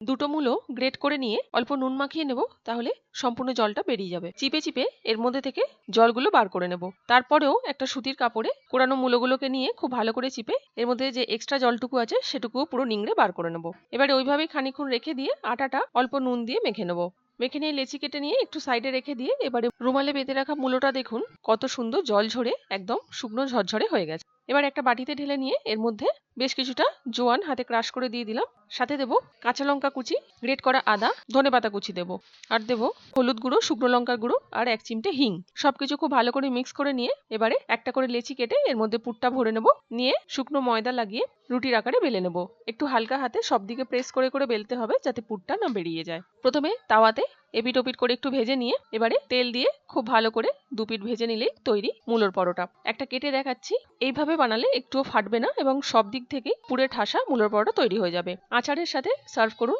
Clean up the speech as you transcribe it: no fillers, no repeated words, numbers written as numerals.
দুটো মূলো গ্রেট করে নিয়ে অল্প নুন মাখিয়ে নেব, তাহলে সম্পূর্ণ জলটা বেরিয়ে যাবে। চিপে চিপে এর মধ্যে থেকে জলগুলো বার করে নেব। তারপরেও একটা সুতির কাপড়ে কোরানো মূলোগুলোকে নিয়ে খুব ভালো করে চিপে এর মধ্যে যে এক্সট্রা জলটুকু আছে সেটুকুও পুরো নিংড়ে বার করে নেব। এবারে ওইভাবেই খানিকক্ষণ রেখে দিয়ে আটাটা অল্প নুন দিয়ে মেখে নেব। মেখে নিয়ে লেচি কেটে নিয়ে একটু সাইডে রেখে দিয়ে এবারে রুমালে বেঁধে রাখা মূলোটা দেখুন কত সুন্দর জল ঝরে একদম শুকনো ঝরঝরে হয়ে গেছে। এবার একটা বাটিতে ঢেলে নিয়ে এর মধ্যে বেশ কিছুটা জোয়ান হাতে ক্রাশ করে দিয়ে দিলাম। সাথে দেব কাঁচা লঙ্কা কুচি, গ্রেট করা আদা, ধনেপাতা কুচি দেব, আর দেব হলুদ গুঁড়ো, শুকনো লঙ্কার গুঁড়ো আর 1 চিমটে হিং। সবকিছু খুব ভালো করে মিক্স করে নিয়ে এবারে একটা করে লেচি কেটে এর মধ্যে পুরটা ভরে নেব। নিয়ে শুকনো ময়দা লাগিয়ে রুটির আকারে বেলে নেব। একটু হালকা হাতে সব দিকে প্রেস করে করে বেলতে হবে যাতে পুরটা না বেরিয়ে যায়। প্রথমে তাওয়াতে এপিট ওপিট করে একটু ভেজে নিয়ে এবারে তেল দিয়ে খুব ভালো করে দুপিট ভেজে নিলেই তৈরি মূলোর পরোটা। একটা কেটে দেখাচ্ছি। এইভাবে বানালে একটুও ফাটবে না এবং সব দিক থেকেই পুরে ঠাসা মূলোর পরোটা তৈরি হয়ে যাবে। আচারের সাথে সার্ভ করুন।